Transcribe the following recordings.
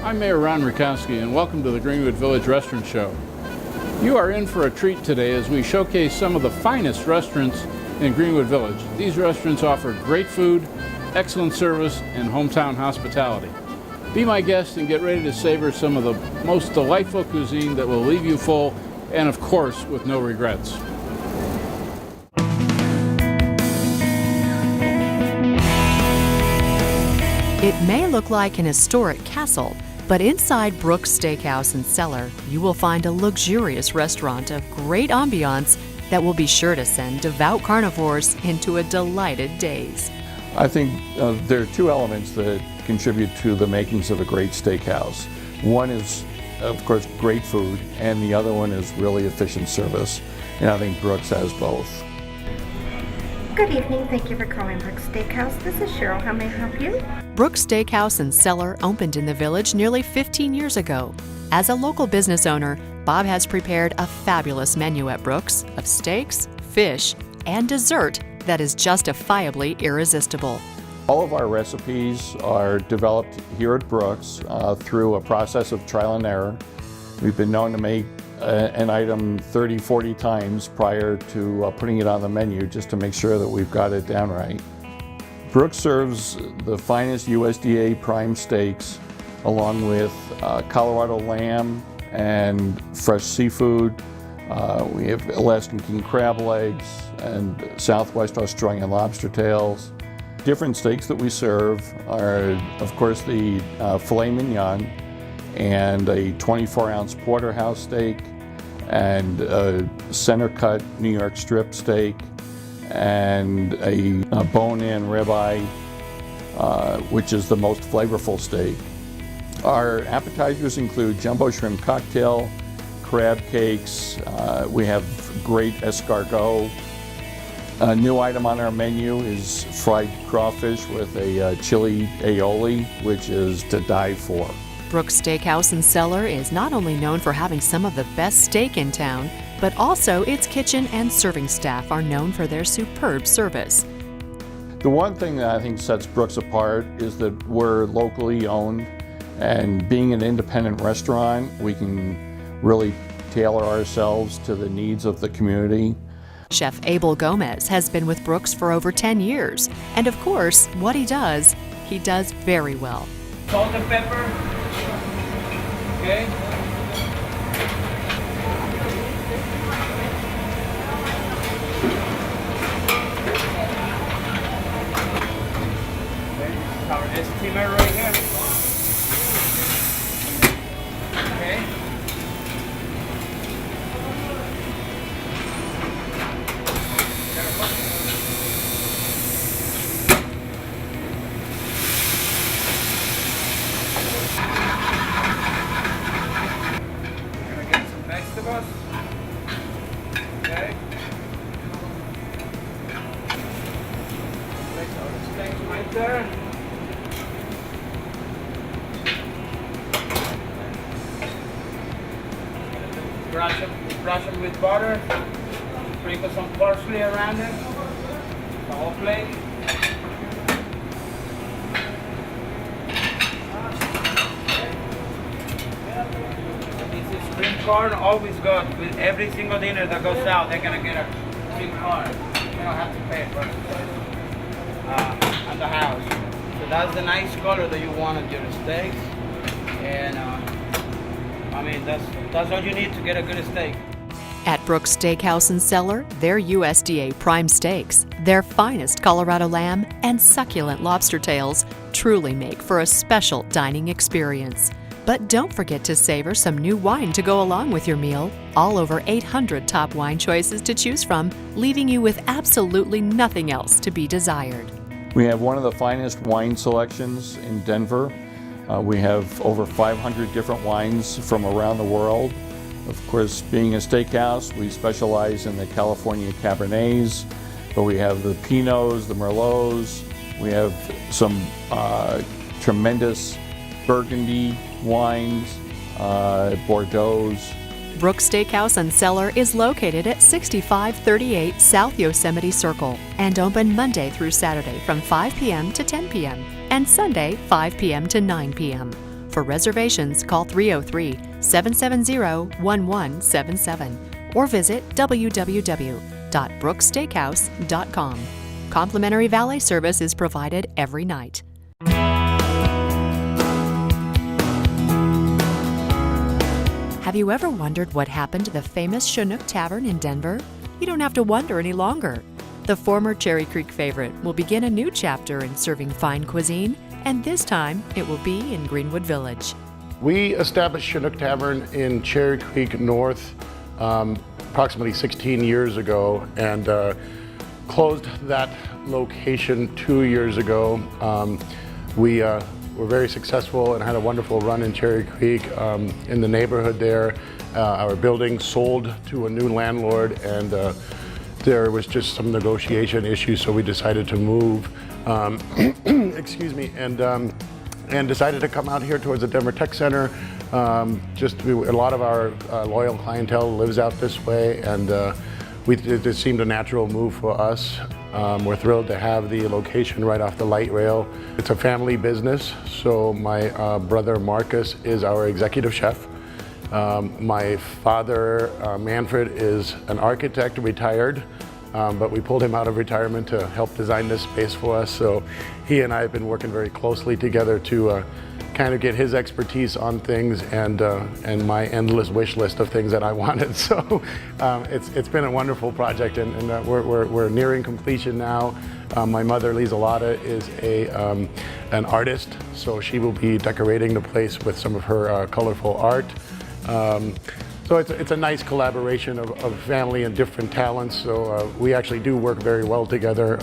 I'm Mayor Ron Rukowski, and welcome to the Greenwood Village Restaurant Show. You are in for a treat today as we showcase some of the finest restaurants in Greenwood Village. These restaurants offer great food, excellent service, and hometown hospitality. Be my guest and get ready to savor some of the most delightful cuisine that will leave you full and, of course, with no regrets. It may look like an historic castle, but inside Brooks Steakhouse and Cellar, you will find a luxurious restaurant of great ambiance that will be sure to send devout carnivores into a delighted daze. I think there are two elements that contribute to the makings of a great steakhouse. One is, of course, great food, and the other one is really efficient service. And I think Brooks has both. Good evening. Thank you for calling Brooks Steakhouse. This is Cheryl. How may I help you? Brooks Steakhouse and Cellar opened in the village nearly 15 years ago. As a local business owner, Bob has prepared a fabulous menu at Brooks of steaks, fish, and dessert that is justifiably irresistible. All of our recipes are developed here at Brooks through a process of trial and error. We've been known to make an item 30, 40 times prior to putting it on the menu just to make sure that we've got it down right. Brooks serves the finest USDA prime steaks along with Colorado lamb and fresh seafood. We have Alaskan king crab legs and Southwest Australian lobster tails. Different steaks that we serve are, of course, the filet mignon and a 24-ounce porterhouse steak and a center-cut New York strip steak and a bone-in ribeye, which is the most flavorful steak. Our appetizers include jumbo shrimp cocktail, crab cakes, we have great escargot. A new item on our menu is fried crawfish with a chili aioli, which is to die for. Brooks Steakhouse and Cellar is not only known for having some of the best steak in town, but also its kitchen and serving staff are known for their superb service. The one thing that I think sets Brooks apart is that we're locally owned, and being an independent restaurant, we can really tailor ourselves to the needs of the community. Chef Abel Gomez has been with Brooks for over 10 years, and of course, what he does very well. Salt and pepper. Okay. Our steamer right here. Okay. Gonna get some vegetables. Okay. Place our steak right there. Brush them with butter, sprinkle some parsley around it, the whole plate. This is cream corn, always good. With every single dinner that goes out, they're gonna get a cream corn. You don't have to pay for it at the house. So that's the nice color that you want on your steaks. And I mean, that's all you need to get a good steak. At Brooks Steakhouse and Cellar, their USDA prime steaks, their finest Colorado lamb, and succulent lobster tails truly make for a special dining experience. But don't forget to savor some new wine to go along with your meal. All over 800 top wine choices to choose from, leaving you with absolutely nothing else to be desired. We have one of the finest wine selections in Denver. We have over 500 different wines from around the world. Of course, being a steakhouse, we specialize in the California Cabernets, but we have the Pinots, the Merlots, we have some tremendous Burgundy wines, Bordeaux. Brooks Steakhouse and Cellar is located at 6538 South Yosemite Circle and open Monday through Saturday from 5 p.m. to 10 p.m. and Sunday 5 p.m. to 9 p.m. For reservations, call 303-770-1177 or visit www.brooksteakhouse.com. Complimentary valet service is provided every night. Have you ever wondered what happened to the famous Chinook Tavern in Denver? You don't have to wonder any longer. The former Cherry Creek favorite will begin a new chapter in serving fine cuisine, and this time it will be in Greenwood Village. We established Chinook Tavern in Cherry Creek North approximately 16 years ago, and closed that location 2 years ago. We were very successful and had a wonderful run in Cherry Creek. In the neighborhood there, our building sold to a new landlord, and there was just some negotiation issues, so we decided to move. Excuse me, and decided to come out here towards the Denver Tech Center. A lot of our loyal clientele lives out this way, and it just seemed a natural move for us. We're thrilled to have the location right off the light rail. It's a family business, so my brother Marcus is our executive chef. My father, Manfred, is an architect, retired, but we pulled him out of retirement to help design this space for us. So he and I have been working very closely together to kind of get his expertise on things and my endless wish list of things that I wanted. So it's been a wonderful project, and we're nearing completion now. My mother, Lisa Lotta, is an artist, so she will be decorating the place with some of her colorful art. So it's a nice collaboration of family and different talents. So we actually do work very well together,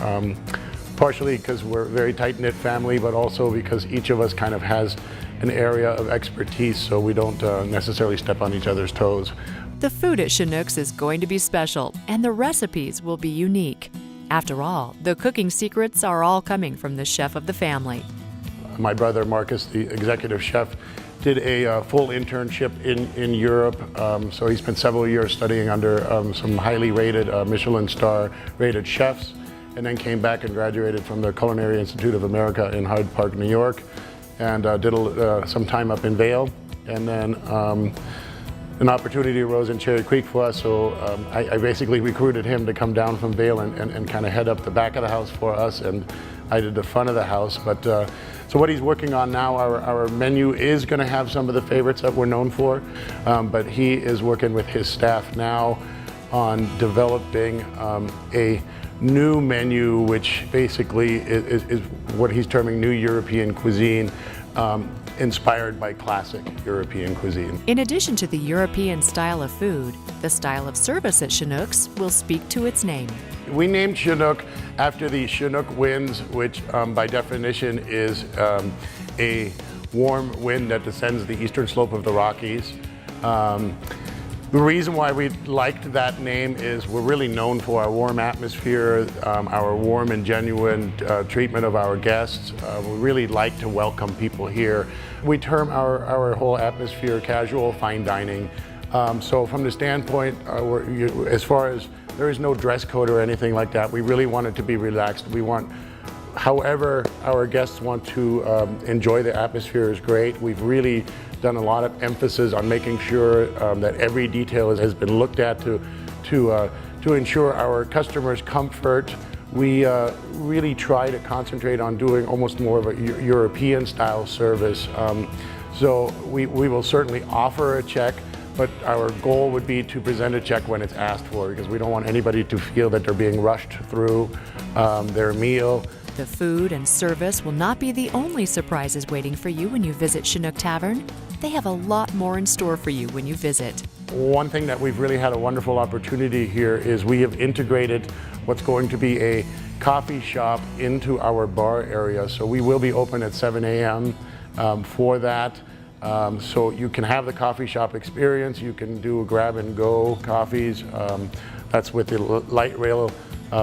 partially because we're a very tight-knit family, but also because each of us kind of has an area of expertise, so we don't necessarily step on each other's toes. The food at Chinook's is going to be special, and the recipes will be unique. After all, the cooking secrets are all coming from the chef of the family. My brother Marcus, the executive chef, did a full internship in Europe, so he spent several years studying under some highly rated Michelin star rated chefs, and then came back and graduated from the Culinary Institute of America in Hyde Park, New York, and did some time up in Vail. And then an opportunity arose in Cherry Creek for us, so I basically recruited him to come down from Vail and kind of head up the back of the house for us, and I did the front of the house. But so what he's working on now, our menu is going to have some of the favorites that we're known for, but he is working with his staff now on developing a new menu, which basically is what he's terming new European cuisine, inspired by classic European cuisine. In addition to the European style of food, the style of service at Chinook's will speak to its name. We named Chinook after the Chinook winds, which by definition is a warm wind that descends the eastern slope of the Rockies. The reason why we liked that name is we're really known for our warm atmosphere, our warm and genuine treatment of our guests. We really like to welcome people here. We term our whole atmosphere casual fine dining. So from the standpoint, as far as there is no dress code or anything like that, we really want it to be relaxed. We want, however our guests want to enjoy the atmosphere is great. We've really done a lot of emphasis on making sure that every detail has been looked at to ensure our customers' comfort. We really try to concentrate on doing almost more of a European style service. So we will certainly offer a check, but our goal would be to present a check when it's asked for, because we don't want anybody to feel that they're being rushed through their meal. The food and service will not be the only surprises waiting for you when you visit Chinook Tavern. They have a lot more in store for you when you visit. One thing that we've really had a wonderful opportunity here is we have integrated what's going to be a coffee shop into our bar area. So we will be open at 7 a.m. For that. So you can have the coffee shop experience. You can do grab and go coffees. That's with the light rail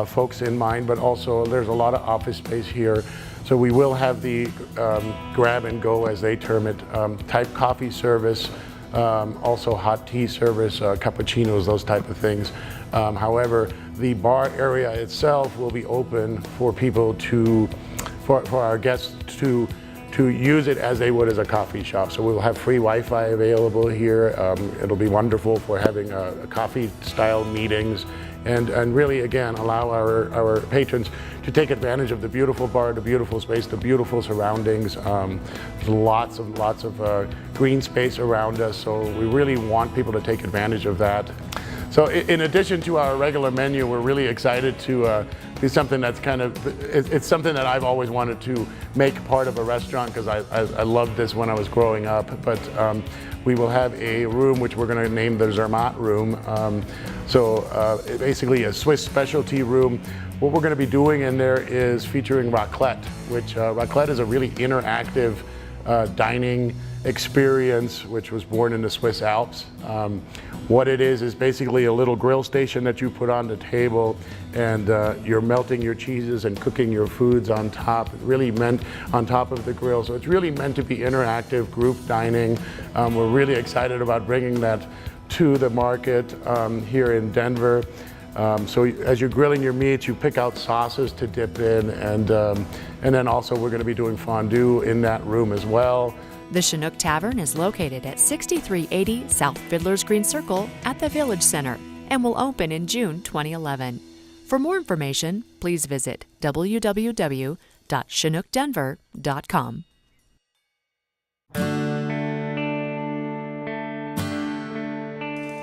folks in mind, but also there's a lot of office space here. So we will have the grab and go, as they term it, type coffee service, also hot tea service, cappuccinos, those type of things. However, the bar area itself will be open for people for our guests to to use it as they would as a coffee shop. So we'll have free Wi-Fi available here. It'll be wonderful for having a coffee-style meetings, and really, again, allow our patrons to take advantage of the beautiful bar, the beautiful space, the beautiful surroundings. Lots of green space around us, so we really want people to take advantage of that. So in addition to our regular menu, we're really excited to do something that's it's something that I've always wanted to make part of a restaurant, because I loved this when I was growing up. But we will have a room which we're going to name the Zermatt room. Basically a Swiss specialty room. What we're going to be doing in there is featuring raclette, which raclette is a really interactive dining experience which was born in the Swiss Alps. What it is basically a little grill station that you put on the table, and you're melting your cheeses and cooking your foods on top, really meant on top of the grill. So it's really meant to be interactive group dining. We're really excited about bringing that to the market here in Denver. So as you're grilling your meats, you pick out sauces to dip in, and then also we're going to be doing fondue in that room as well. The Chinook Tavern is located at 6380 South Fiddler's Green Circle at the Village Center and will open in June 2011. For more information, please visit www.chinookdenver.com.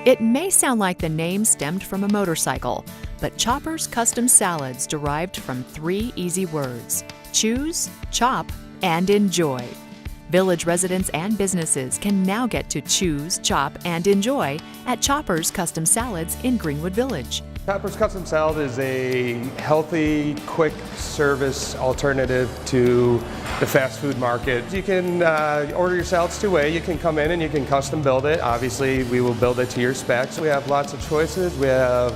It may sound like the name stemmed from a motorcycle, but Chopper's Custom Salads derived from 3 easy words: choose, chop, and enjoy. Village residents and businesses can now get to choose, chop, and enjoy at Chopper's Custom Salads in Greenwood Village. Chopper's Custom Salad is a healthy, quick service alternative to the fast food market. You can order your salads 2 ways. You can come in and you can custom build it. Obviously, we will build it to your specs. We have lots of choices. We have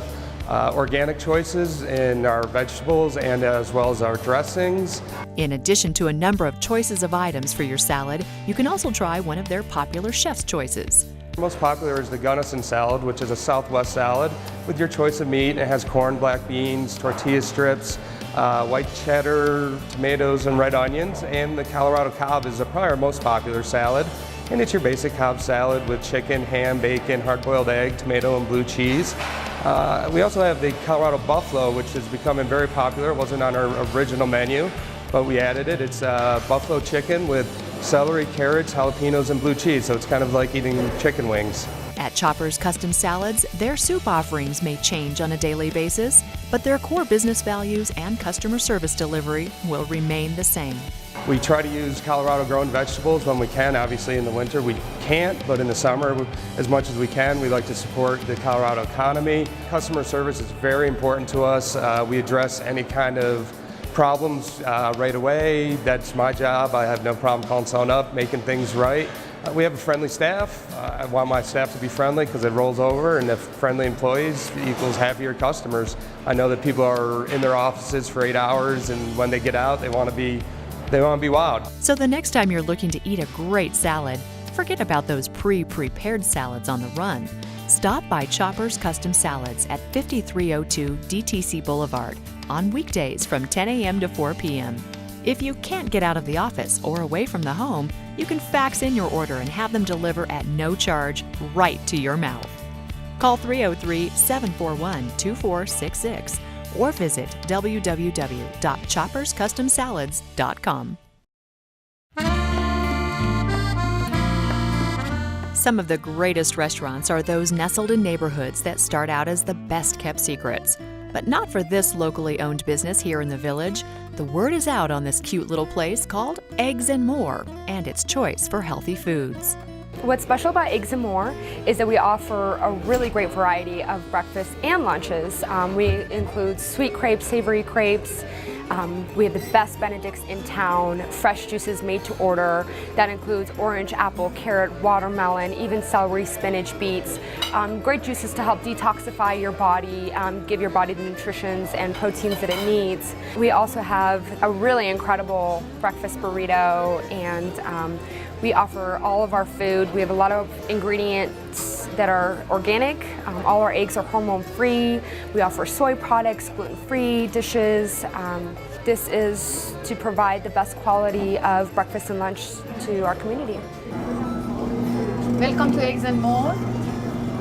organic choices in our vegetables and as well as our dressings. In addition to a number of choices of items for your salad, you can also try one of their popular chef's choices. Most popular is the Gunnison salad, which is a Southwest salad with your choice of meat. It has corn, black beans, tortilla strips, white cheddar, tomatoes, and red onions. And the Colorado Cobb is probably our most popular salad. And it's your basic Cobb salad with chicken, ham, bacon, hard-boiled egg, tomato, and blue cheese. We also have the Colorado Buffalo, which is becoming very popular. It wasn't on our original menu, but we added it. It's buffalo chicken with celery, carrots, jalapenos, and blue cheese, so it's kind of like eating chicken wings. At Chopper's Custom Salads, their soup offerings may change on a daily basis, but their core business values and customer service delivery will remain the same. We try to use Colorado-grown vegetables when we can. Obviously, in the winter we can't, but in the summer, as much as we can, we like to support the Colorado economy. Customer service is very important to us. We address any kind of problems right away. That's my job. I have no problem calling someone up, making things right. We have a friendly staff. I want my staff to be friendly because it rolls over, and if friendly employees equals happier customers. I know that people are in their offices for 8 hours, and when they get out, they want to be wowed. So the next time you're looking to eat a great salad, forget about those pre-prepared salads on the run. Stop by Chopper's Custom Salads at 5302 DTC Boulevard on weekdays from 10 a.m. to 4 p.m. If you can't get out of the office or away from the home, you can fax in your order and have them deliver at no charge right to your mouth. Call 303-741-2466 or visit www.chopperscustomsalads.com. Some of the greatest restaurants are those nestled in neighborhoods that start out as the best-kept secrets. But not for this locally owned business here in the village. The word is out on this cute little place called Eggs and More and its choice for healthy foods. What's special about Eggs and More is that we offer a really great variety of breakfast and lunches. We include sweet crepes, savory crepes. We have the best Benedicts in town, fresh juices made to order. That includes orange, apple, carrot, watermelon, even celery, spinach, beets. Great juices to help detoxify your body, give your body the nutritions and proteins that it needs. We also have a really incredible breakfast burrito, and we offer all of our food. We have a lot of ingredients that are organic. All our eggs are hormone-free. We offer soy products, gluten-free dishes. This is to provide the best quality of breakfast and lunch to our community. Welcome to Eggs and More.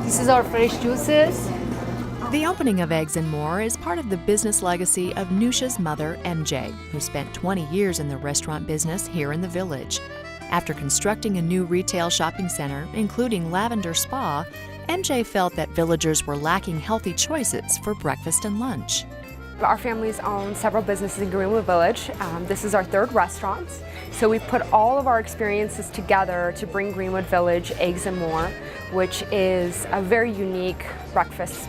This is our fresh juices. The opening of Eggs and More is part of the business legacy of Nusha's mother, MJ, who spent 20 years in the restaurant business here in the village. After constructing a new retail shopping center, including Lavender Spa, MJ felt that villagers were lacking healthy choices for breakfast and lunch. Our families own several businesses in Greenwood Village. This is our third restaurant. So we've put all of our experiences together to bring Greenwood Village Eggs and More, which is a very unique breakfast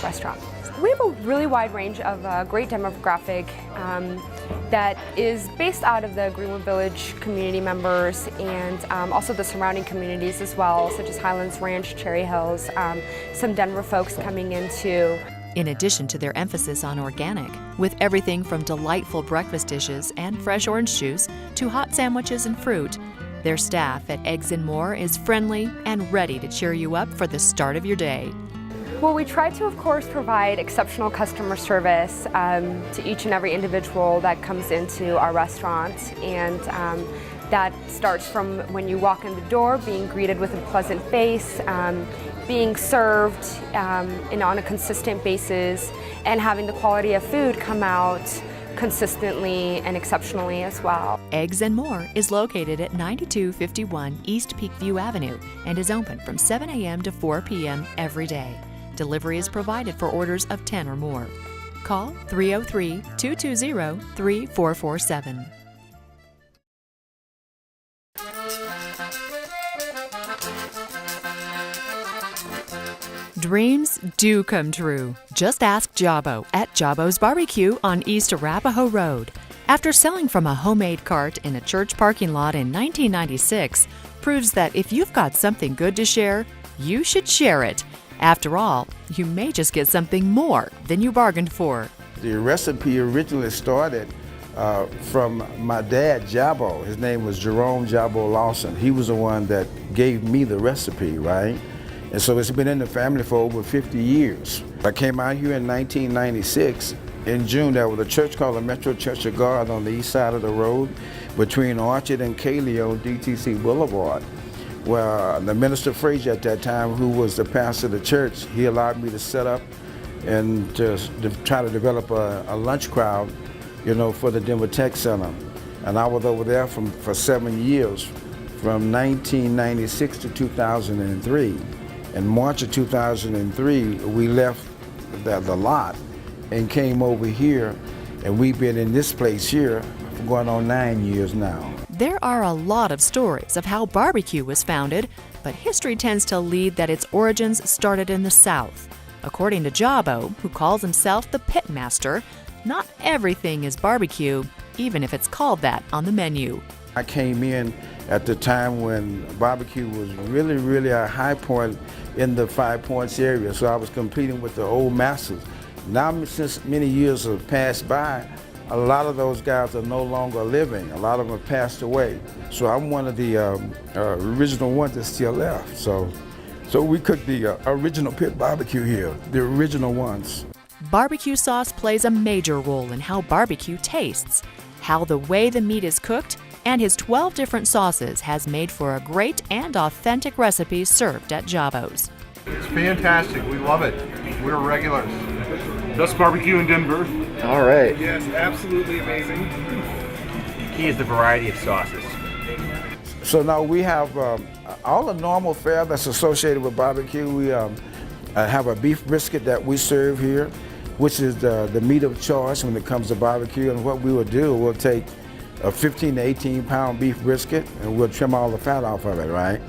restaurant. We have a really wide range of great demographic that is based out of the Greenwood Village community members and also the surrounding communities as well, such as Highlands Ranch, Cherry Hills, some Denver folks coming in too. In addition to their emphasis on organic, with everything from delightful breakfast dishes and fresh orange juice to hot sandwiches and fruit, their staff at Eggs and More is friendly and ready to cheer you up for the start of your day. Well, we try to, of course, provide exceptional customer service to each and every individual that comes into our restaurant, and that starts from when you walk in the door, being greeted with a pleasant face, being served and on a consistent basis, and having the quality of food come out consistently and exceptionally as well. Eggs and More is located at 9251 East Peakview Avenue and is open from 7 a.m. to 4 p.m. every day. Delivery is provided for orders of 10 or more. Call 303-220-3447. Dreams do come true. Just ask Jabbo at Jabbos BBQ on East Arapahoe Road. After selling from a homemade cart in a church parking lot in 1996, proves that if you've got something good to share, you should share it. After all, you may just get something more than you bargained for. The recipe originally started from my dad, Jabbo. His name was Jerome Jabbo Lawson. He was the one that gave me the recipe, right? And so it's been in the family for over 50 years. I came out here in 1996. In June, there was a church called the Metro Church of God on the east side of the road between Orchard and Cayley on DTC Boulevard. Well, the minister Frazier at that time, who was the pastor of the church, he allowed me to set up and to try to develop a lunch crowd, you know, for the Denver Tech Center. And I was over there for 7 years, from 1996 to 2003. In March of 2003, we left the lot and came over here, and we've been in this place here for going on 9 years now. There are a lot of stories of how barbecue was founded, but history tends to lead that its origins started in the South. According to Jabbo, who calls himself the pitmaster, not everything is barbecue, even if it's called that on the menu. I came in at the time when barbecue was really, really a high point in the Five Points area, so I was competing with the old masters. Now, since many years have passed by, a lot of those guys are no longer living. A lot of them have passed away. So I'm one of the original ones that's still left. So we cook the original pit barbecue here, the original ones. Barbecue sauce plays a major role in how barbecue tastes. How the way the meat is cooked and his 12 different sauces has made for a great and authentic recipe served at Jabbo's. It's fantastic. We love it. We're regulars. Best barbecue in Denver. All right. Yes, absolutely amazing. Key is the variety of sauces. So now we have all the normal fare that's associated with barbecue. We have a beef brisket that we serve here, which is the meat of choice when it comes to barbecue. And what we will do, we'll take a 15 to 18 pound beef brisket and we'll trim all the fat off of it, right?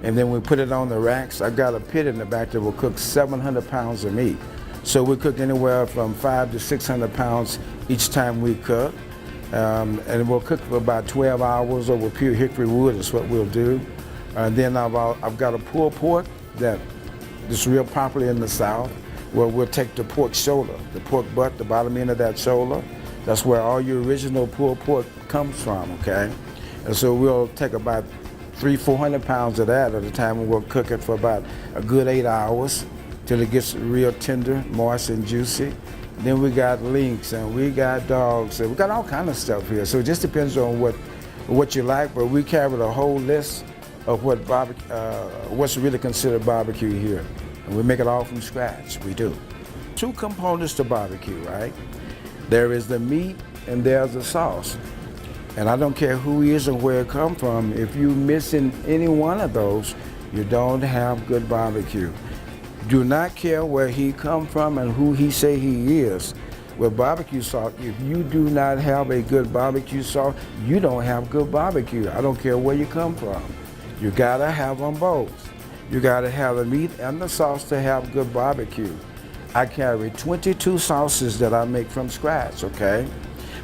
And then we put it on the racks. I've got a pit in the back that will cook 700 pounds of meat. So we cook anywhere from 500 to 600 pounds each time we cook. And we'll cook for about 12 hours over pure hickory wood is what we'll do. Then I've got a pulled pork that is real popular in the South, where we'll take the pork shoulder, the pork butt, the bottom end of that shoulder. That's where all your original pulled pork comes from, okay? And so we'll take about 300-400 pounds of that at a time, and we'll cook it for about a good 8 hours till it gets real tender, moist, and juicy. Then we got links, and we got dogs, and we got all kind of stuff here. So it just depends on what you like, but we carry the whole list of what's really considered barbecue here. And we make it all from scratch, we do. 2 components to barbecue, right? There is the meat and there's the sauce. And I don't care who he is and where it come from, if you missing any one of those, you don't have good barbecue. Do not care where he come from and who he say he is. With barbecue sauce, if you do not have a good barbecue sauce, you don't have good barbecue. I don't care where you come from. You gotta have them both. You gotta have the meat and the sauce to have good barbecue. I carry 22 sauces that I make from scratch, okay?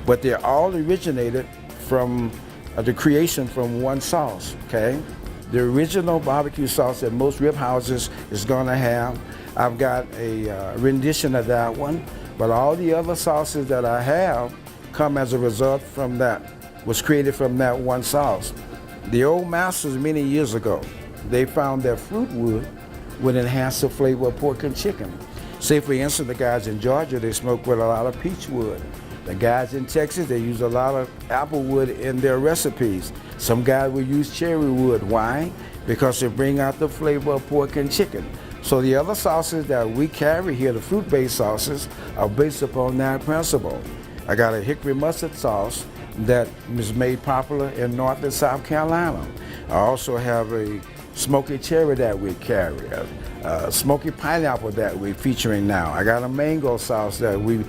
But they're all originated from the creation from one sauce, okay? The original barbecue sauce that most rib houses is gonna have, I've got a rendition of that one, but all the other sauces that I have come as a result from that, was created from that one sauce. The old masters many years ago, they found that fruit would enhance the flavor of pork and chicken. Say for instance, the guys in Georgia, they smoke with a lot of peach wood. The guys in Texas, they use a lot of apple wood in their recipes. Some guys will use cherry wood. Why? Because they bring out the flavor of pork and chicken. So the other sauces that we carry here, the fruit-based sauces, are based upon that principle. I got a hickory mustard sauce that is made popular in North and South Carolina. I also have a smoky cherry that we carry, smoky pineapple that we're featuring now. I got a mango sauce that we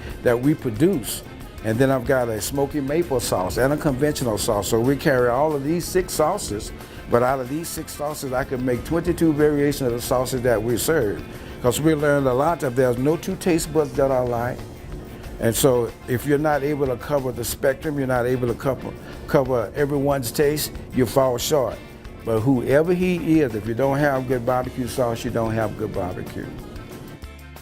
produce. And then I've got a smoky maple sauce and a conventional sauce. So we carry all of these 6 sauces, but out of these 6 sauces, I can make 22 variations of the sauces that we serve. Because we learned a lot that there's no 2 taste buds that are alike. And so if you're not able to cover the spectrum, you're not able to cover everyone's taste, you fall short. But whoever he is, if you don't have good barbecue sauce, you don't have good barbecue.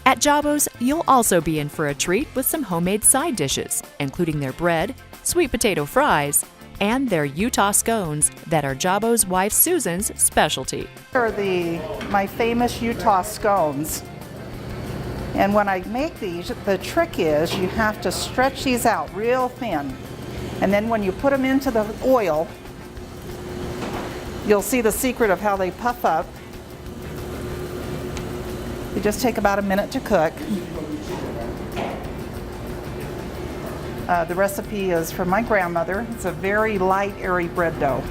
At Jabbos, you'll also be in for a treat with some homemade side dishes, including their bread, sweet potato fries, and their Utah scones that are Jabbos' wife Susan's specialty. These are my famous Utah scones. And when I make these, the trick is you have to stretch these out real thin. And then when you put them into the oil, you'll see the secret of how they puff up. They just take about a minute to cook. The recipe is from my grandmother. It's a very light, airy bread dough.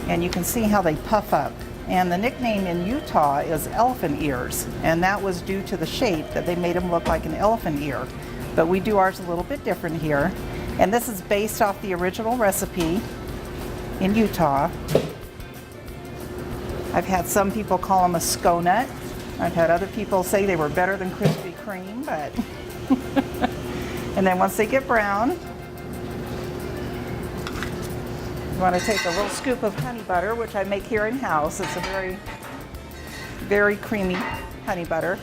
And you can see how they puff up. And the nickname in Utah is elephant ears. And that was due to the shape that they made them look like an elephant ear. But we do ours a little bit different here. And this is based off the original recipe in Utah. I've had some people call them a sconut. I've had other people say they were better than Krispy Kreme, but and then once they get brown, you want to take a little scoop of honey butter, which I make here in house. It's a very, very creamy honey butter.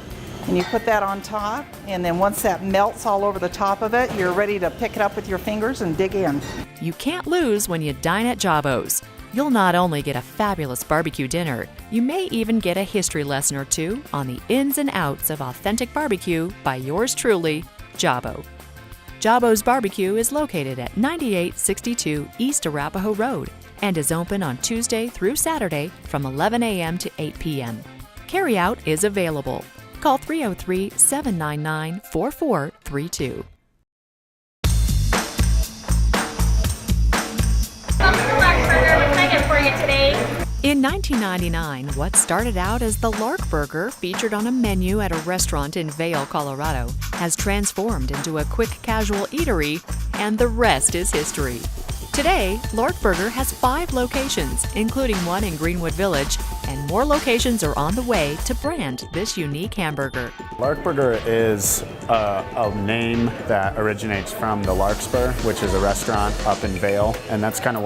And you put that on top, and then once that melts all over the top of it, you're ready to pick it up with your fingers and dig in. You can't lose when you dine at Jabbos. You'll not only get a fabulous barbecue dinner, you may even get a history lesson or 2 on the ins and outs of authentic barbecue by yours truly, Jabbo. Jabbos BBQ is located at 9862 East Arapahoe Road and is open on Tuesday through Saturday from 11 a.m. to 8 p.m. Carryout is available. Call 303-799-4432. In 1999, what started out as the Larkburger, featured on a menu at a restaurant in Vail, Colorado, has transformed into a quick casual eatery, and the rest is history. Today, Larkburger has 5 locations, including one in Greenwood Village, and more locations are on the way to brand this unique hamburger. Larkburger is a name that originates from the Larkspur, which is a restaurant up in Vail, and that's kind of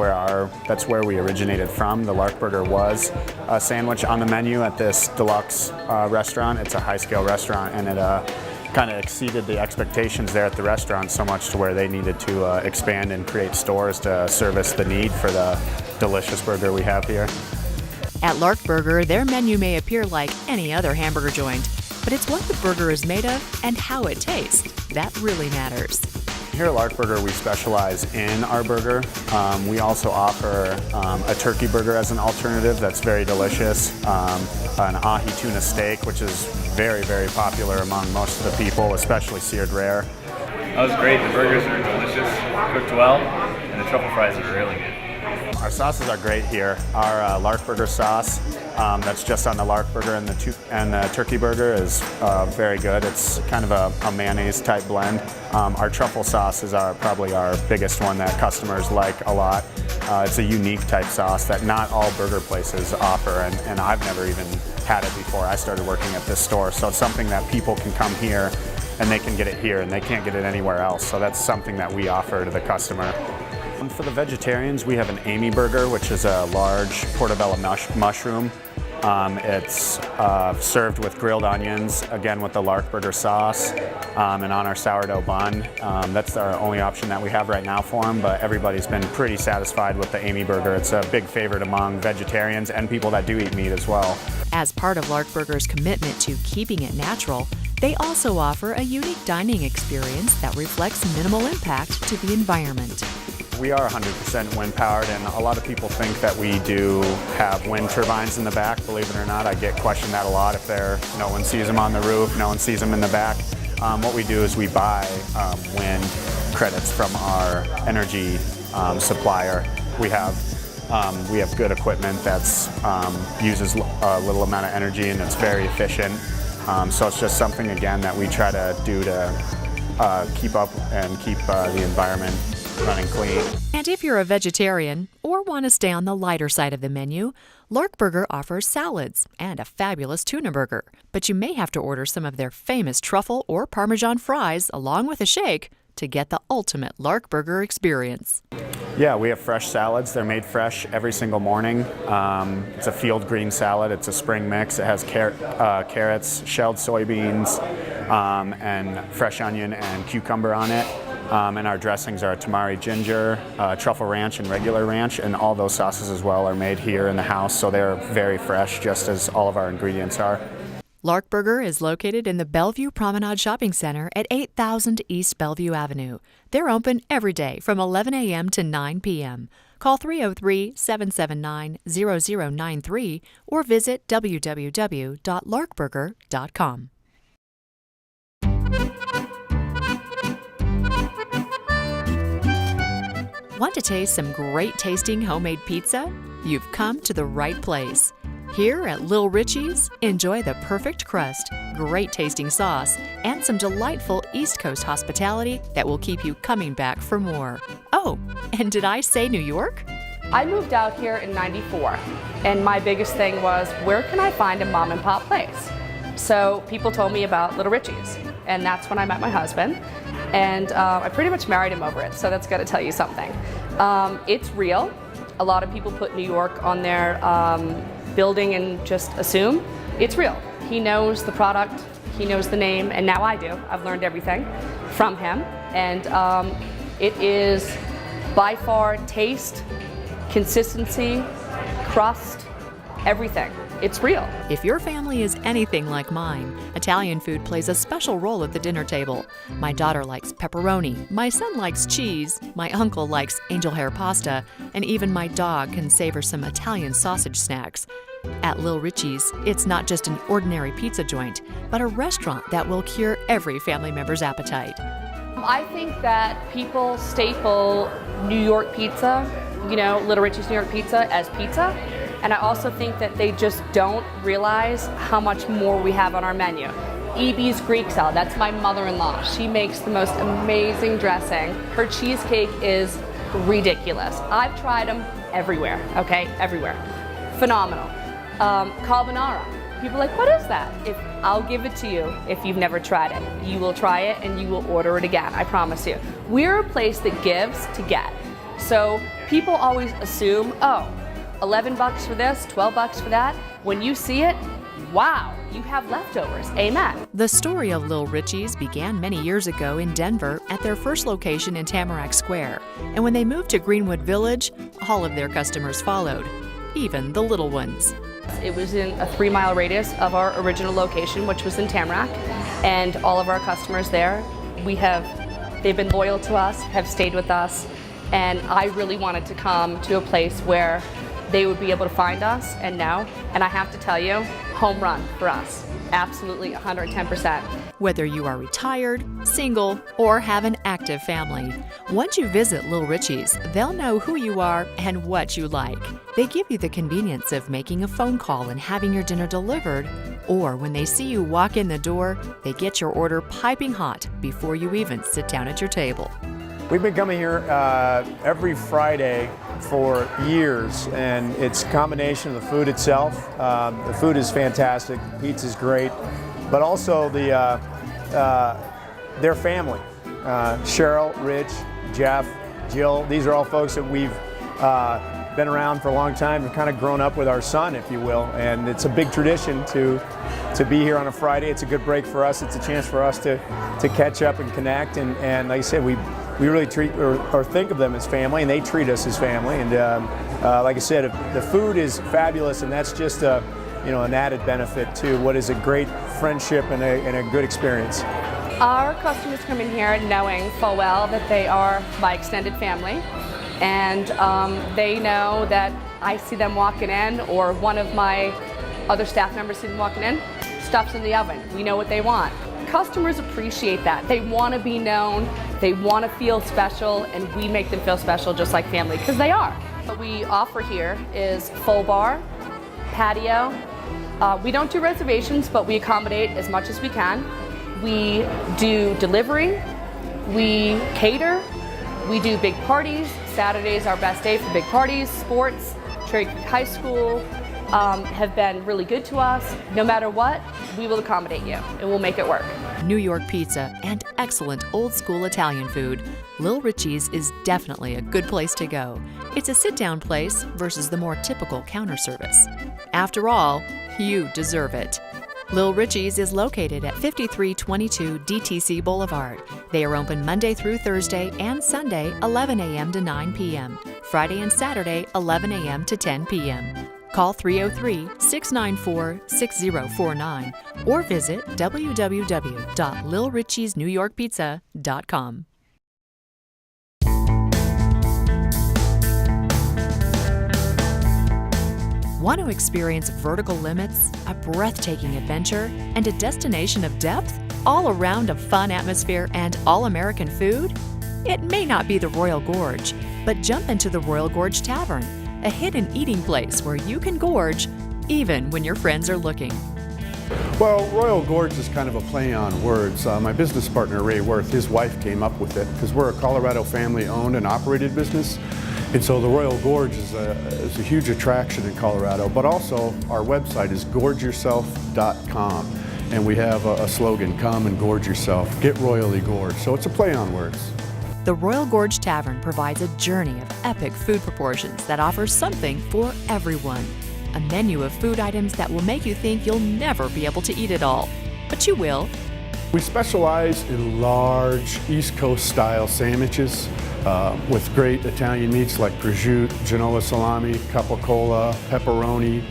that's where we originated from. The Larkburger was a sandwich on the menu at this deluxe restaurant. It's a high-scale restaurant, and it kind of exceeded the expectations there at the restaurant so much to where they needed to expand and create stores to service the need for the delicious burger we have here. At Larkburger, their menu may appear like any other hamburger joint, But it's what the burger is made of and how it tastes that really matters. Here at Larkburger, we specialize in our burger. We also offer a turkey burger as an alternative that's very delicious, an ahi tuna steak, which is very, very popular among most of the people, especially seared rare. That was great. The burgers are delicious, cooked well, and the truffle fries are really good. Our sauces are great here. Our Larkburger sauce that's just on the Larkburger and the turkey burger is very good. It's kind of a mayonnaise type blend. Our truffle sauce is probably our biggest one that customers like a lot. It's a unique type sauce that not all burger places offer, and I've never even had it before I started working at this store. So it's something that people can come here and they can get it here and they can't get it anywhere else. So that's something that we offer to the customer. For the vegetarians, we have an Amy burger, which is a large portobello mushroom. It's served with grilled onions, again with the Larkburger sauce, and on our sourdough bun. That's our only option that we have right now for them, but everybody's been pretty satisfied with the Amy burger. It's a big favorite among vegetarians and people that do eat meat as well. As part of Larkburger's commitment to keeping it natural, they also offer a unique dining experience that reflects minimal impact to the environment. We are 100% wind powered, and a lot of people think that we do have wind turbines in the back. Believe it or not, I get questioned that a lot. If no one sees them on the roof, no one sees them in the back. What we do is we buy wind credits from our energy supplier. We have good equipment that's uses a little amount of energy, and it's very efficient. So it's just something, again, that we try to do to keep up and keep the environment running clean. And if you're a vegetarian or want to stay on the lighter side of the menu, Larkburger offers salads and a fabulous tuna burger. But you may have to order some of their famous truffle or Parmesan fries along with a shake to get the ultimate Larkburger experience. Yeah, we have fresh salads. They're made fresh every single morning. It's a field green salad. It's a spring mix. It has carrots, shelled soybeans, and fresh onion and cucumber on it. And our dressings are tamari ginger, truffle ranch, and regular ranch, and all those sauces as well are made here in the house, so they're very fresh, just as all of our ingredients are. Larkburger is located in the Bellevue Promenade Shopping Center at 8000 East Bellevue Avenue. They're open every day from 11 a.m. to 9 p.m. Call 303-779-0093 or visit www.larkburger.com. Want to taste some great tasting homemade pizza? You've come to the right place. Here at Lil Richies, enjoy the perfect crust, great tasting sauce, and some delightful East Coast hospitality that will keep you coming back for more. Oh, and did I say New York? I moved out here in '94, and my biggest thing was, where can I find a mom and pop place? So people told me about Lil Richies, and that's when I met my husband. And I pretty much married him over it, so that's got to tell you something. It's real. A lot of people put New York on their building and just assume. It's real. He knows the product, he knows the name, and now I do. I've learned everything from him. And it is by far taste, consistency, crust, everything. It's real. If your family is anything like mine, Italian food plays a special role at the dinner table. My daughter likes pepperoni, my son likes cheese, my uncle likes angel hair pasta, and even my dog can savor some Italian sausage snacks. At Lil Richies, it's not just an ordinary pizza joint, but a restaurant that will cure every family member's appetite. I think that people staple New York pizza, Lil Richies New York pizza as pizza. And I also think that they just don't realize how much more we have on our menu. E.B.'s Greek salad, that's my mother-in-law. She makes the most amazing dressing. Her cheesecake is ridiculous. I've tried them everywhere, okay? Everywhere. Phenomenal. Carbonara. People are like, what is that? I'll give it to you if you've never tried it. You will try it and you will order it again, I promise you. We're a place that gives to get. So people always assume, oh, $11 for this, $12 for that. When you see it, wow, you have leftovers. Amen. The story of Lil Richies began many years ago in Denver at their first location in Tamarack Square. And when they moved to Greenwood Village, all of their customers followed, even the little ones. It was in a 3-mile radius of our original location, which was in Tamarack, and all of our customers there, they've been loyal to us, have stayed with us, and I really wanted to come to a place where they would be able to find us and know, and I have to tell you, home run for us. Absolutely 110%. Whether you are retired, single, or have an active family, once you visit Lil Richies, they'll know who you are and what you like. They give you the convenience of making a phone call and having your dinner delivered, or when they see you walk in the door, they get your order piping hot before you even sit down at your table. We've been coming here every Friday for years, and it's a combination of the food itself. The food is fantastic, the pizza's great, but also their family. Cheryl, Rich, Jeff, Jill, these are all folks that we've been around for a long time and kind of grown up with our son, if you will, and it's a big tradition to be here on a Friday. It's a good break for us. It's a chance for us to catch up and connect, and like I said, we really treat or think of them as family, and they treat us as family. And like I said, the food is fabulous, and that's just an added benefit to what is a great friendship and a good experience. Our customers come in here knowing full well that they are my extended family, and they know that I see them walking in, or one of my other staff members see them walking in, stuff's in the oven. We know what they want. Customers appreciate that. They want to be known, they want to feel special, and we make them feel special just like family, because they are. What we offer here is full bar, patio. We don't do reservations, but we accommodate as much as we can. We do delivery, we cater, we do big parties. Saturday's our best day for big parties. Sports, Cherry Creek High School have been really good to us. No matter what, we will accommodate you and we'll make it work. New York pizza and excellent old-school Italian food, Lil Richies is definitely a good place to go. It's a sit-down place versus the more typical counter service. After all, you deserve it. Lil Richies is located at 5322 DTC Boulevard. They are open Monday through Thursday and Sunday, 11 a.m. to 9 p.m., Friday and Saturday, 11 a.m. to 10 p.m. Call 303-694-6049 or visit www.lilrichiesnewyorkpizza.com. Want to experience vertical limits, a breathtaking adventure, and a destination of depth, all around a fun atmosphere and all-American food? It may not be the Royal Gorge, but jump into the Royal Gorge Tavern, a hidden eating place where you can gorge even when your friends are looking. Well, Royal Gorge is kind of a play on words. My business partner, Ray Worth, his wife came up with it because we're a Colorado family-owned and operated business. And so the Royal Gorge is a huge attraction in Colorado, but also our website is gorgeyourself.com. And we have a slogan, come and gorge yourself, get royally gorged. So it's a play on words. The Royal Gorge Tavern provides a journey of epic food proportions that offers something for everyone. A menu of food items that will make you think you'll never be able to eat it all, but you will. We specialize in large East Coast style sandwiches with great Italian meats like prosciutto, Genoa salami, capicola, pepperoni,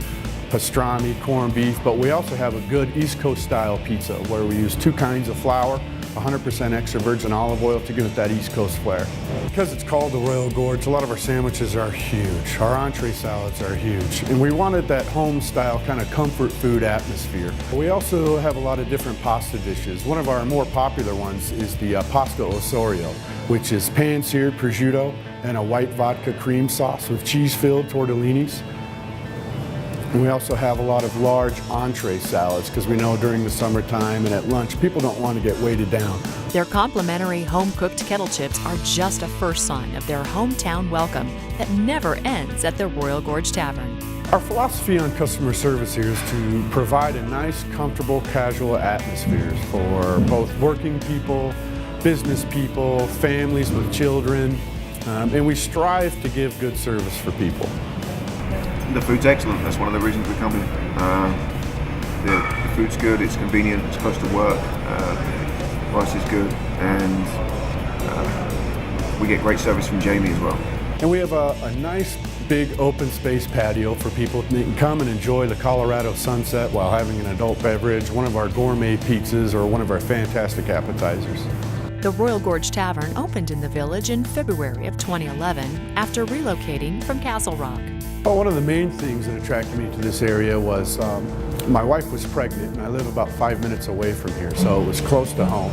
pastrami, corned beef, but we also have a good East Coast style pizza where we use 2 kinds of flour, 100% extra virgin olive oil to give it that East Coast flair. Because it's called the Royal Gorge, a lot of our sandwiches are huge. Our entree salads are huge. And we wanted that home style kind of comfort food atmosphere. We also have a lot of different pasta dishes. One of our more popular ones is the pasta osorio, which is pan-seared prosciutto and a white vodka cream sauce with cheese-filled tortellinis. And we also have a lot of large entree salads because we know during the summertime and at lunch, people don't want to get weighted down. Their complimentary home-cooked kettle chips are just a first sign of their hometown welcome that never ends at the Royal Gorge Tavern. Our philosophy on customer service here is to provide a nice, comfortable, casual atmosphere for both working people, business people, families with children, and we strive to give good service for people. The food's excellent. That's one of the reasons we come here. The food's good, it's convenient, it's close to work, price is good, and we get great service from Jamie as well. And we have a nice big open space patio for people that can come and enjoy the Colorado sunset while having an adult beverage, one of our gourmet pizzas, or one of our fantastic appetizers. The Royal Gorge Tavern opened in the village in February of 2011 after relocating from Castle Rock. Well, one of the main things that attracted me to this area was my wife was pregnant and I live about 5 minutes away from here, so it was close to home,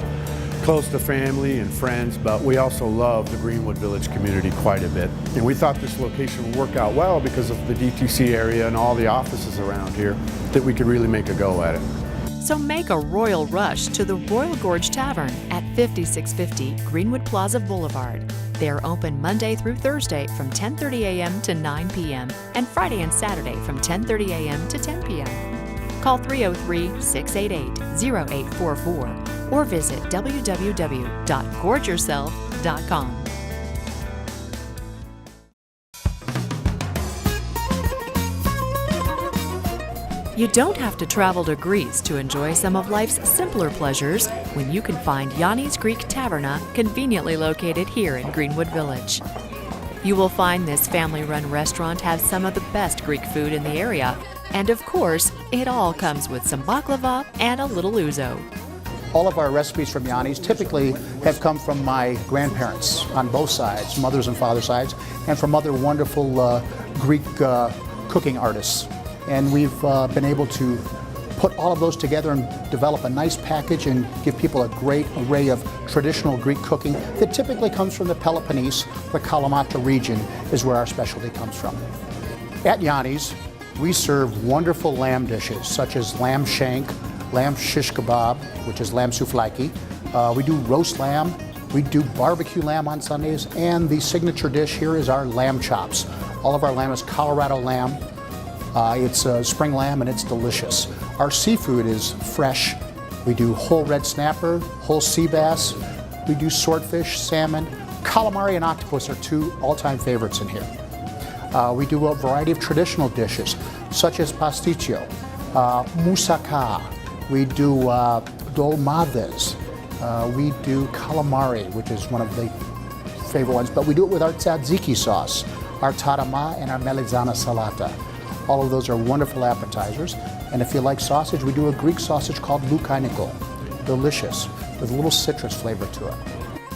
close to family and friends, but we also love the Greenwood Village community quite a bit. And we thought this location would work out well because of the DTC area and all the offices around here, that we could really make a go at it. So make a royal rush to the Royal Gorge Tavern at 5650 Greenwood Plaza Boulevard. They are open Monday through Thursday from 10:30 a.m. to 9 p.m. and Friday and Saturday from 10:30 a.m. to 10 p.m. Call 303-688-0844 or visit www.gorgeyourself.com. You don't have to travel to Greece to enjoy some of life's simpler pleasures when you can find Yanis Greek Taverna conveniently located here in Greenwood Village. You will find this family-run restaurant has some of the best Greek food in the area, and of course, it all comes with some baklava and a little ouzo. All of our recipes from Yanis typically have come from my grandparents on both sides, mother's and father's sides, and from other wonderful Greek cooking artists. And we've been able to put all of those together and develop a nice package and give people a great array of traditional Greek cooking that typically comes from the Peloponnese. The Kalamata region is where our specialty comes from. At Yanis, we serve wonderful lamb dishes such as lamb shank, lamb shish kebab, which is lamb souvlaki. We do roast lamb, we do barbecue lamb on Sundays, and the signature dish here is our lamb chops. All of our lamb is Colorado lamb. It's spring lamb and it's delicious. Our seafood is fresh. We do whole red snapper, whole sea bass. We do swordfish, salmon. Calamari and octopus are two all-time favorites in here. We do a variety of traditional dishes, such as pasticcio, moussaka. We do dolmades. We do calamari, which is one of the favorite ones, but we do it with our tzatziki sauce, our tarama, and our melanzana salata. All of those are wonderful appetizers. And if you like sausage, we do a Greek sausage called loukanikol. Delicious, with a little citrus flavor to it.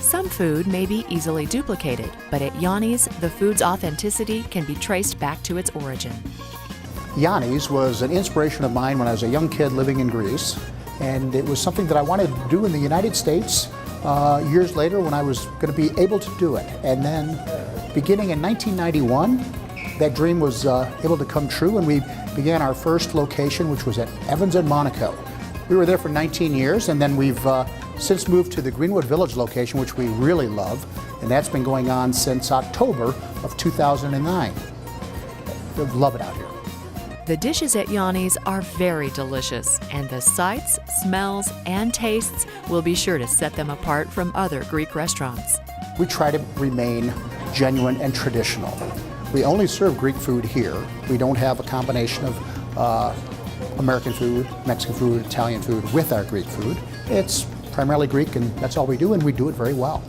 Some food may be easily duplicated, but at Yanis, the food's authenticity can be traced back to its origin. Yanis was an inspiration of mine when I was a young kid living in Greece, and it was something that I wanted to do in the United States years later when I was going to be able to do it. And then beginning in 1991, that dream was able to come true, and we began our first location, which was at Evans and Monaco. We were there for 19 years, and then we've since moved to the Greenwood Village location, which we really love, and that's been going on since October of 2009. We love it out here. The dishes at Yanis are very delicious, and the sights, smells, and tastes will be sure to set them apart from other Greek restaurants. We try to remain genuine and traditional. We only serve Greek food here. We don't have a combination of American food, Mexican food, Italian food with our Greek food. It's primarily Greek, and that's all we do, and we do it very well.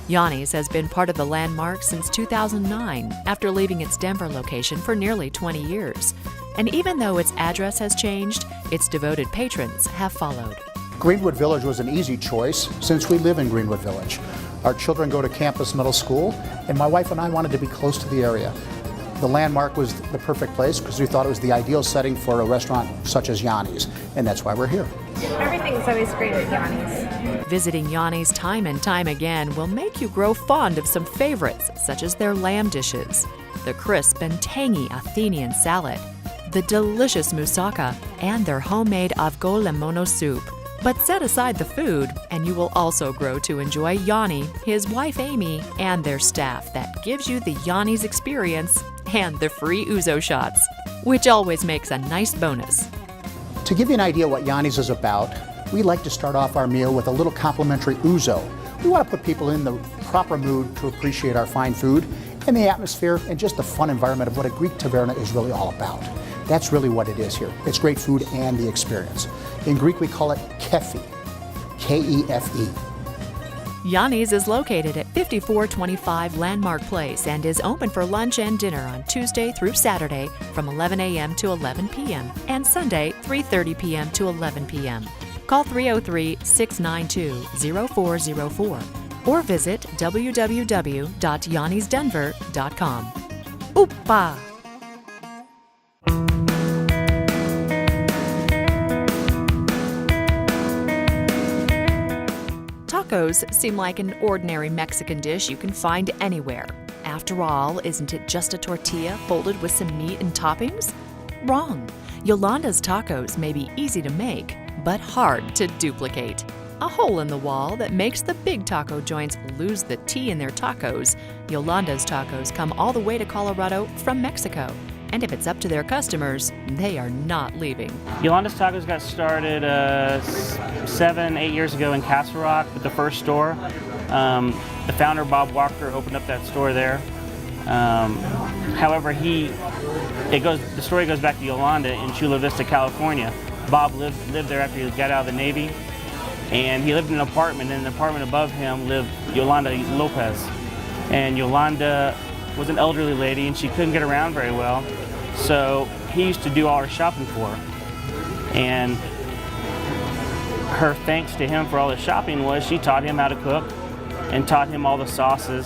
Yanis has been part of the landmark since 2009, after leaving its Denver location for nearly 20 years. And even though its address has changed, its devoted patrons have followed. Greenwood Village was an easy choice since we live in Greenwood Village. Our children go to Campus Middle School, and my wife and I wanted to be close to the area. The landmark was the perfect place because we thought it was the ideal setting for a restaurant such as Yanis, and that's why we're here. Everything's always great at Yanis. Visiting Yanis time and time again will make you grow fond of some favorites, such as their lamb dishes, the crisp and tangy Athenian salad, the delicious moussaka, and their homemade avgo lemono soup. But set aside the food, and you will also grow to enjoy Yanni, his wife Amy, and their staff that gives you the Yanis experience and the free ouzo shots, which always makes a nice bonus. To give you an idea what Yanis is about, we like to start off our meal with a little complimentary ouzo. We want to put people in the proper mood to appreciate our fine food and the atmosphere and just the fun environment of what a Greek taverna is really all about. That's really what it is here. It's great food and the experience. In Greek, we call it kefi, K-E-F-E. Yanis is located at 5425 Landmark Place and is open for lunch and dinner on Tuesday through Saturday from 11 a.m. to 11 p.m. and Sunday 3:30 p.m. to 11 p.m. Call 303-692-0404 or visit www.yanisdenver.com. Opa! Tacos seem like an ordinary Mexican dish you can find anywhere. After all, isn't it just a tortilla folded with some meat and toppings? Wrong. Yolandas Tacos may be easy to make, but hard to duplicate. A hole in the wall that makes the big taco joints lose the T in their tacos. Yolandas Tacos come all the way to Colorado from Mexico. And if it's up to their customers, they are not leaving. Yolandas Tacos got started 7-8 years ago in Castle Rock with the first store. The founder, Bob Walker, opened up that store there. However, the story goes back to Yolanda in Chula Vista, California. Bob lived there after he got out of the Navy, and he lived in an apartment. And in the apartment above him lived Yolanda Lopez. And Yolanda was an elderly lady, and she couldn't get around very well. So he used to do all her shopping for her. And her thanks to him for all his shopping was she taught him how to cook and taught him all the sauces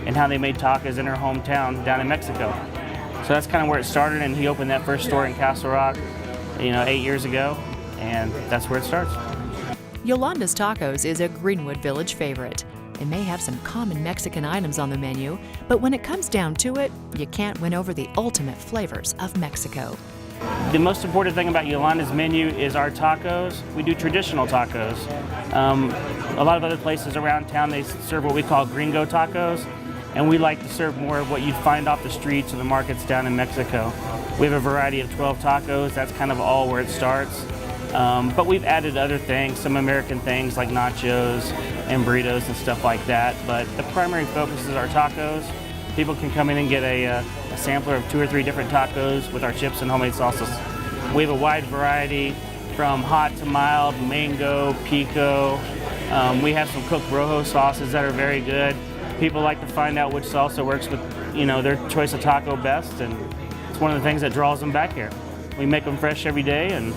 and how they made tacos in her hometown down in Mexico. So that's kind of where it started, and he opened that first store in Castle Rock, 8 years ago, and that's where it starts. Yolandas Tacos is a Greenwood Village favorite. It may have some common Mexican items on the menu, but when it comes down to it, you can't win over the ultimate flavors of Mexico. The most important thing about Yolanda's menu is our tacos. We do traditional tacos. A lot of other places around town, they serve what we call gringo tacos, and we like to serve more of what you'd find off the streets or the markets down in Mexico. We have a variety of 12 tacos. That's kind of all where it starts. But we've added other things, some American things like nachos and burritos and stuff like that. But the primary focus is our tacos. People can come in and get a sampler of 2 or 3 different tacos with our chips and homemade sauces. We have a wide variety from hot to mild, mango, pico. We have some cooked rojo sauces that are very good. People like to find out which salsa works with their choice of taco best, and it's one of the things that draws them back here. We make them fresh every day, and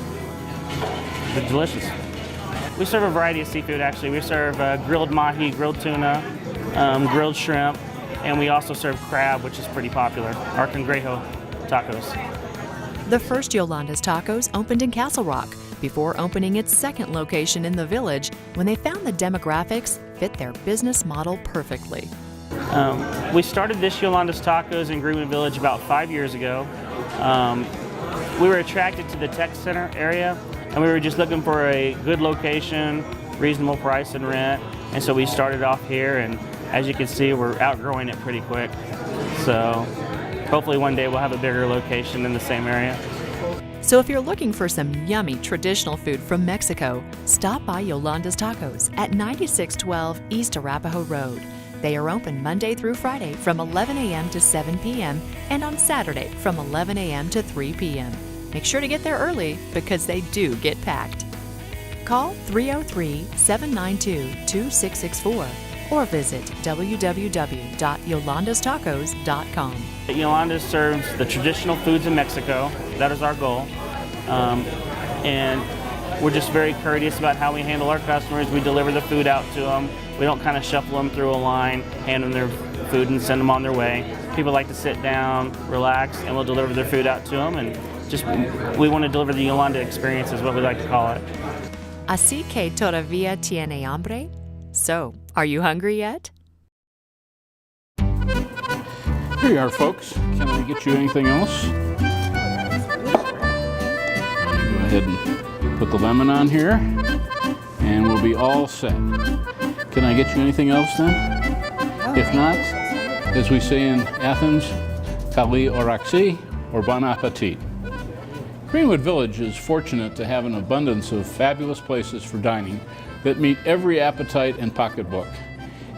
they're delicious. We serve a variety of seafood, actually. We serve grilled mahi, grilled tuna, grilled shrimp, and we also serve crab, which is pretty popular, our cangrejo tacos. The first Yolandas Tacos opened in Castle Rock before opening its second location in the village when they found the demographics fit their business model perfectly. We started this Yolandas Tacos in Greenwood Village about 5 years ago. We were attracted to the tech center area, and we were just looking for a good location, reasonable price and rent, and so we started off here, and as you can see, we're outgrowing it pretty quick. So hopefully one day we'll have a bigger location in the same area. So if you're looking for some yummy traditional food from Mexico, stop by Yolandas Tacos at 9612 East Arapahoe Road. They are open Monday through Friday from 11 a.m. to 7 p.m. and on Saturday from 11 a.m. to 3 p.m. Make sure to get there early because they do get packed. Call 303-792-2664 or visit www.yolandastacos.com. Yolandas serves the traditional foods in Mexico. That is our goal. And we're just very courteous about how we handle our customers. We deliver the food out to them. We don't kind of shuffle them through a line, hand them their food and send them on their way. People like to sit down, relax, and we'll deliver their food out to them. And we want to deliver the Yolanda experience is what we like to call it. Así que todavía tiene hambre? So, are you hungry yet? Here you are, folks. Can I get you anything else? Go ahead and put the lemon on here, and we'll be all set. Can I get you anything else then? If not, as we say in Athens, Kali Oraxi, or Bon Appetit. Greenwood Village is fortunate to have an abundance of fabulous places for dining that meet every appetite and pocketbook.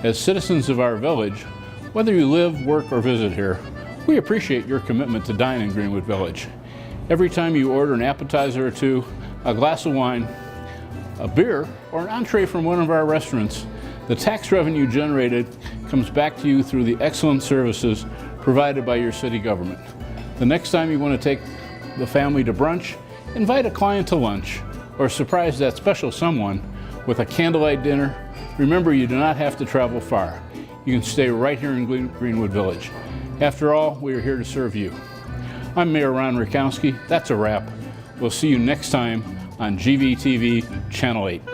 As citizens of our village, whether you live, work, or visit here, we appreciate your commitment to dine in Greenwood Village. Every time you order an appetizer or two, a glass of wine, a beer, or an entree from one of our restaurants, The tax revenue generated comes back to you through the excellent services provided by your city government. The next time you want to take the family to brunch, invite a client to lunch, or surprise that special someone with a candlelight dinner. Remember, you do not have to travel far. You can stay right here in Greenwood Village. After all, we are here to serve you. I'm Mayor Ron Rakowski. That's a wrap. We'll see you next time on GVTV Channel 8.